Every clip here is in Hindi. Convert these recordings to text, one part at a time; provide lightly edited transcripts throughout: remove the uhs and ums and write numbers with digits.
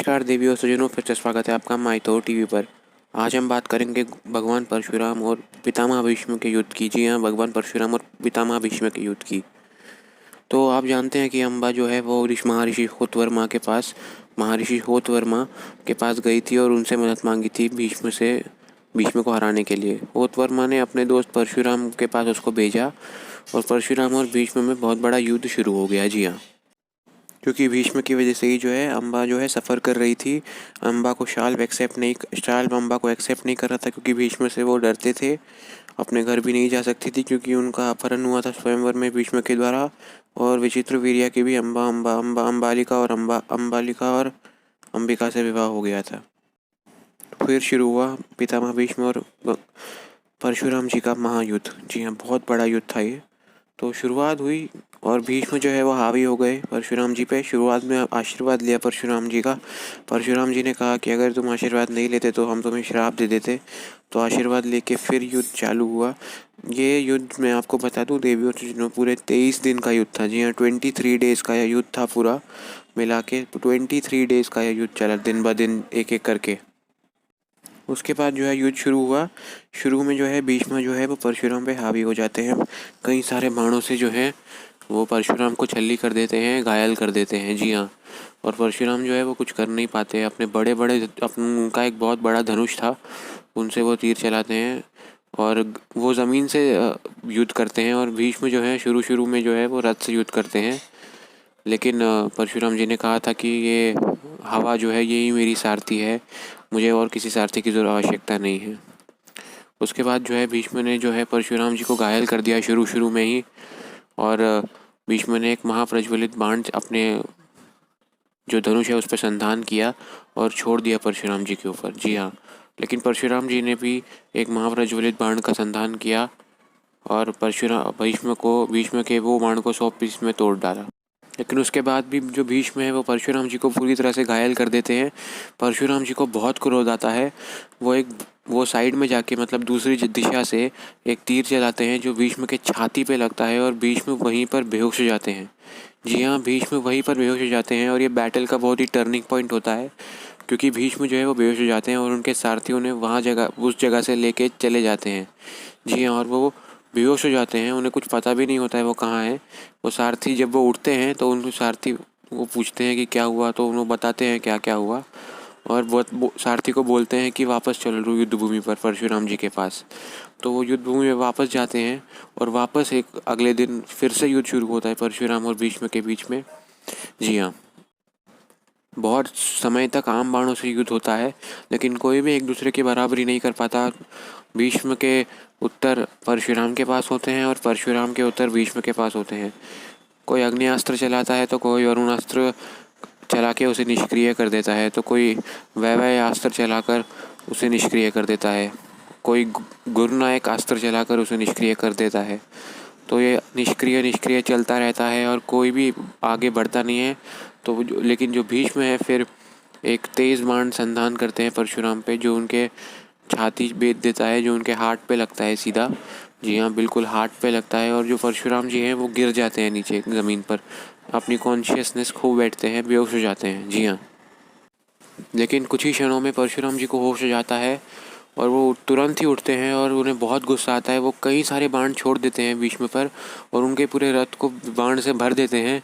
नमस्कार देवी और सज्जनों, फिर से स्वागत है आपका माइथो टीवी पर। आज हम बात करेंगे भगवान परशुराम और पितामह भीष्म के युद्ध की। जी हाँ, भगवान परशुराम और पितामह भीष्म के युद्ध की। तो आप जानते हैं कि अम्बा जो है वो महर्षि होतवर्मा के पास गई थी और उनसे मदद मांगी थी भीष्म को हराने के लिए। होतवर्मा ने अपने दोस्त परशुराम के पास उसको भेजा और परशुराम और भीष्म में बहुत बड़ा युद्ध शुरू हो गया। जी हाँ, क्योंकि भीष्म की वजह से ही जो है अम्बा जो है सफ़र कर रही थी। अम्बा को शाल अम्बा को एक्सेप्ट नहीं कर रहा था, क्योंकि भीष्म से वो डरते थे। अपने घर भी नहीं जा सकती थी क्योंकि उनका अपहरण हुआ था स्वयंवर में भीष्म के द्वारा। और विचित्र वीर्या की भी अंबालिका और अंबिका से विवाह हो गया था। फिर शुरू हुआ पितामह भीष्म और परशुराम जी का महायुद्ध। जी हाँ, बहुत बड़ा युद्ध था ये। तो शुरुआत हुई और भीष्म जो है वो हावी हो गए परशुराम जी पे। शुरुआत में आशीर्वाद लिया परशुराम जी का। परशुराम जी ने कहा कि अगर तुम आशीर्वाद नहीं लेते तो हम तुम्हें श्राप दे देते। तो आशीर्वाद लेके फिर युद्ध चालू हुआ। ये युद्ध मैं आपको बता दूं देवी और सज्जनों, पूरे 23 दिन का युद्ध था। जी हाँ, 23 डेज़ का यह युद्ध था। पूरा मिला के 23 डेज़ का यह युद्ध चला, दिन ब दिन एक एक करके। उसके बाद जो है युद्ध शुरू हुआ। शुरू में जो है भीष्म जो है वो परशुराम पे हावी हो जाते हैं। कई सारे बाणों से जो है वो परशुराम को छल्ली कर देते हैं, घायल कर देते हैं। जी हाँ, और परशुराम जो है वो कुछ कर नहीं पाते। उनका एक बहुत बड़ा धनुष था, उनसे वो तीर चलाते हैं और वो ज़मीन से युद्ध करते हैं। और भीष्म जो है शुरू में जो है वो रथ से युद्ध करते हैं। लेकिन परशुराम जी ने कहा था कि ये हवा जो है यही मेरी सारथी है, मुझे और किसी सारथी की आवश्यकता नहीं है। उसके बाद जो है भीष्म ने जो है परशुराम जी को घायल कर दिया शुरू में ही। और भीष्म ने एक महाप्रज्वलित बाण अपने जो धनुष है उस पर संधान किया और छोड़ दिया परशुराम जी के ऊपर। जी हाँ, लेकिन परशुराम जी ने भी एक महाप्रज्वलित बाण का संधान किया और भीष्म के वो बाण को 100 पीस में तोड़ डाला। लेकिन उसके बाद भी जो भीष्म है वो परशुराम जी को पूरी तरह से घायल कर देते हैं। परशुराम जी को बहुत क्रोध आता है। वो साइड में जाके, मतलब दूसरी दिशा से एक तीर चलाते हैं जो भीष्म के छाती पे लगता है और भीष्म वहीं पर बेहोश हो जाते हैं। जी हाँ, भीष्म वहीं पर बेहोश हो जाते हैं और ये बैटल का बहुत ही टर्निंग पॉइंट होता है, क्योंकि भीष्म जो है वो बेहोश हो जाते हैं और उनके सारथियों ने उस जगह से लेके चले जाते हैं। जी हाँ, और वो बेहोश हो जाते हैं, उन्हें कुछ पता भी नहीं होता है वो कहाँ हैं। वो सारथी जब वो उठते हैं तो उनको सारथी वो पूछते हैं कि क्या हुआ, तो उन्हें बताते हैं क्या क्या हुआ। और वो सारथी को बोलते हैं कि वापस चलो युद्ध भूमि पर परशुराम जी के पास। तो वो युद्ध भूमि में वापस जाते हैं और वापस एक अगले दिन फिर से युद्ध शुरू होता है परशुराम और भीष्म के बीच में। जी हाँ, बहुत समय तक आम बाणों से युद्ध होता है, लेकिन कोई भी एक दूसरे की बराबरी नहीं कर पाता। भीष्म के उत्तर परशुराम के पास होते हैं और परशुराम के उत्तर भीष्म के पास होते हैं। कोई अग्निअस्त्र चलाता है तो कोई वरुण अस्त्र चला के उसे निष्क्रिय कर देता है, तो कोई वैवय अस्त्र चलाकर उसे निष्क्रिय कर देता है, कोई गुरुनायक अस्त्र चलाकर उसे निष्क्रिय कर देता है। तो ये निष्क्रिय चलता रहता है और कोई भी आगे बढ़ता नहीं है। लेकिन जो भीष्म है फिर एक तेज़ बाण संधान करते हैं परशुराम पे, जो उनके छाती बेध देता है, जो उनके हार्ट पे लगता है सीधा। जी हाँ, बिल्कुल हार्ट पे लगता है और जो परशुराम जी हैं वो गिर जाते हैं नीचे ज़मीन पर, अपनी कॉन्शियसनेस खो बैठते हैं, बेहोश हो जाते हैं। जी हाँ, लेकिन कुछ ही क्षणों में परशुराम जी को होश हो जाता है और वो तुरंत ही उठते हैं और उन्हें बहुत गुस्सा आता है। वो कई सारे बाण छोड़ देते हैं भीष्म पर और उनके पूरे रथ को बाण से भर देते हैं।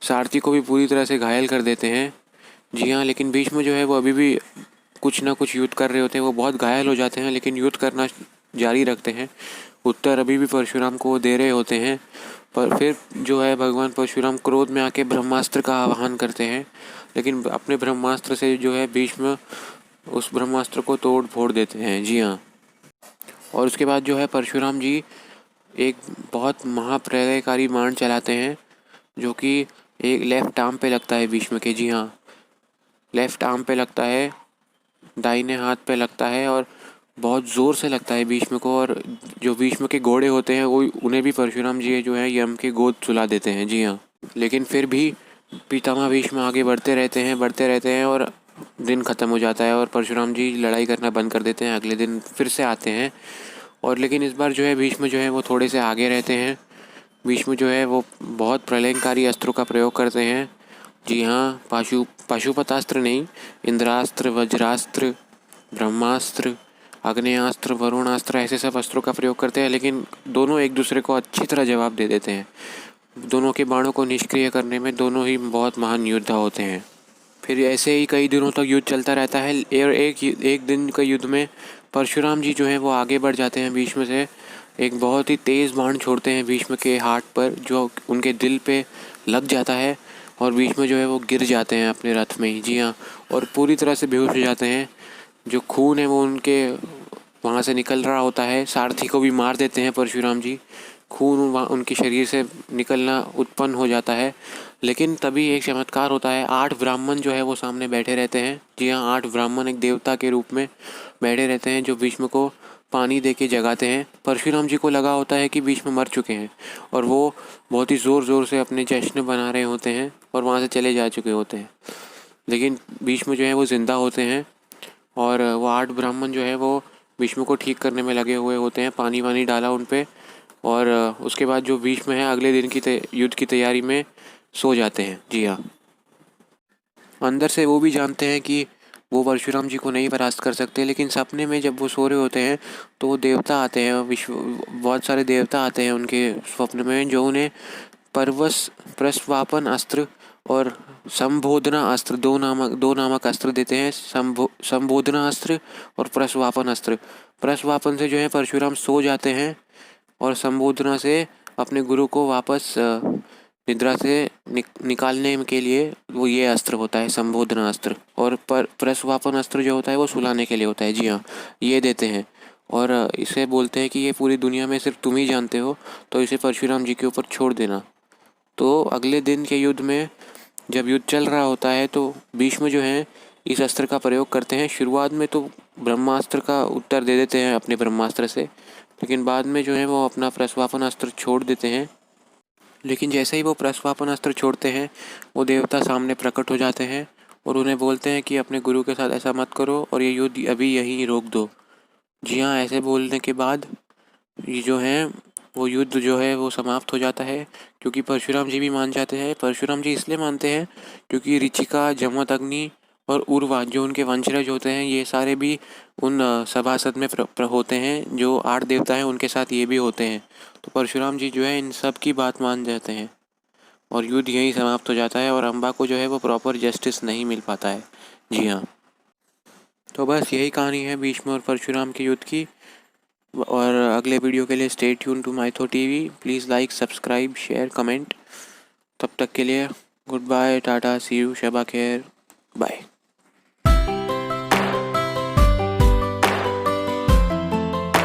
सारथी को भी पूरी तरह से घायल कर देते हैं। जी हाँ, लेकिन भीष्म जो है वो अभी भी कुछ ना कुछ युद्ध कर रहे होते हैं। वो बहुत घायल हो जाते हैं लेकिन युद्ध करना जारी रखते हैं। उत्तर अभी भी परशुराम को दे रहे होते हैं, पर फिर जो है भगवान परशुराम क्रोध में आके ब्रह्मास्त्र का आवाहन करते हैं। लेकिन अपने ब्रह्मास्त्र से जो है भीष्म उस ब्रह्मास्त्र को तोड़ फोड़ देते हैं। जी हाँ, और उसके बाद जो है परशुराम जी एक बहुत महाप्रलयकारी बाण चलाते हैं, जो कि एक लेफ्ट आर्म पे लगता है भीष्म के। जी हाँ, लेफ्ट आर्म पे लगता है, दाहिने हाथ पे लगता है और बहुत ज़ोर से लगता है भीष्म को। और जो भीष्म के घोड़े होते हैं वो उन्हें भी परशुराम जी जो है यम के गोद सुला देते हैं। जी हाँ, लेकिन फिर भी पितामह भीष्म आगे बढ़ते रहते हैं और दिन ख़त्म हो जाता है और परशुराम जी लड़ाई करना बंद कर देते हैं। अगले दिन फिर से आते हैं और लेकिन इस बार जो है भीष्म जो है वो थोड़े से आगे रहते हैं। भीष्म जो है वो बहुत प्रलयंकारी अस्त्रों का प्रयोग करते हैं। जी हाँ, पाशुपतास्त्र नहीं, इंद्रास्त्र, वज्रास्त्र, ब्रह्मास्त्र, आग्नेयास्त्र, वरुणास्त्र ऐसे सब अस्त्रों का प्रयोग करते हैं, लेकिन दोनों एक दूसरे को अच्छी तरह जवाब दे देते हैं। दोनों के बाणों को निष्क्रिय करने में दोनों ही बहुत महान योद्धा होते हैं। फिर ऐसे ही कई दिनों तक युद्ध चलता रहता है और एक दिन के युद्ध में परशुराम जी जो है वो आगे बढ़ जाते हैं। भीष्म से एक बहुत ही तेज़ बाण छोड़ते हैं भीष्म के हाथ पर, जो उनके दिल पे लग जाता है और भीष्म जो है वो गिर जाते हैं अपने रथ में ही। जी हाँ, और पूरी तरह से बेहोश हो जाते हैं। जो खून है वो उनके वहाँ से निकल रहा होता है। सारथी को भी मार देते हैं परशुराम जी। खून उनके शरीर से निकलना उत्पन्न हो जाता है। लेकिन तभी एक चमत्कार होता है। 8 ब्राह्मण जो है वो सामने बैठे रहते हैं। जी हाँ, 8 ब्राह्मण एक देवता के रूप में बैठे रहते हैं, जो भीष्म को पानी दे के जगाते हैं। परशुराम जी को लगा होता है कि भीष्म मर चुके हैं और वो बहुत ही ज़ोर ज़ोर से अपने जश्न बना रहे होते हैं और वहाँ से चले जा चुके होते हैं। लेकिन भीष्म जो है वो ज़िंदा होते हैं और वो 8 ब्राह्मण जो है वो भीष्म को ठीक करने में लगे हुए होते हैं। पानी वानी डाला उन पे और उसके बाद जो भीष्म है अगले दिन की युद्ध की तैयारी में सो जाते हैं। जी हाँ, अंदर से वो भी जानते हैं कि वो परशुराम जी को नहीं परास्त कर सकते, लेकिन सपने में जब वो सो रहे होते हैं तो वो देवता आते हैं, बहुत सारे देवता आते हैं उनके स्वप्न में, जो उन्हें प्रस्वापन अस्त्र और संबोधना अस्त्र दो नामक अस्त्र देते हैं। संबोधना अस्त्र और प्रस्वापन अस्त्र। प्रस्वापन से जो है परशुराम सो जाते हैं और संबोधना से अपने गुरु को वापस निद्रा से निकालने के लिए वो ये अस्त्र होता है, संबोधना अस्त्र। और प्रस्वापन अस्त्र जो होता है वो सुलाने के लिए होता है। जी हाँ, ये देते हैं और इसे बोलते हैं कि ये पूरी दुनिया में सिर्फ तुम ही जानते हो, तो इसे परशुराम जी के ऊपर छोड़ देना। तो अगले दिन के युद्ध में जब युद्ध चल रहा होता है तो भीष्म जो है इस अस्त्र का प्रयोग करते हैं। शुरुआत में तो ब्रह्मास्त्र का उत्तर दे देते हैं अपने ब्रह्मास्त्र से, लेकिन बाद में जो है वो अपना प्रस्वापन अस्त्र छोड़ देते हैं। लेकिन जैसे ही वो प्रस्वापन अस्त्र छोड़ते हैं, वो देवता सामने प्रकट हो जाते हैं और उन्हें बोलते हैं कि अपने गुरु के साथ ऐसा मत करो और ये युद्ध अभी यहीं रोक दो। जी हाँ, ऐसे बोलने के बाद ये जो है वो युद्ध जो है वो समाप्त हो जाता है, क्योंकि परशुराम जी भी मान जाते हैं। परशुराम जी इसलिए मानते हैं क्योंकि ऋचिका, जमदग्नि और उर्वा जो उनके वंशज होते हैं, ये सारे भी उन सभासद में होते हैं। जो 8 देवता हैं उनके साथ ये भी होते हैं। तो परशुराम जी जो है इन सब की बात मान जाते हैं और युद्ध यहीं समाप्त हो जाता है और अम्बा को जो है वो प्रॉपर जस्टिस नहीं मिल पाता है। जी हाँ, तो बस यही कहानी है भीष्म और परशुराम के युद्ध की। और अगले वीडियो के लिए stay tuned to Mytho TV. Please like, subscribe, share, comment. तब तक के लिए goodbye, tata, see you, शबा खैर, बाय।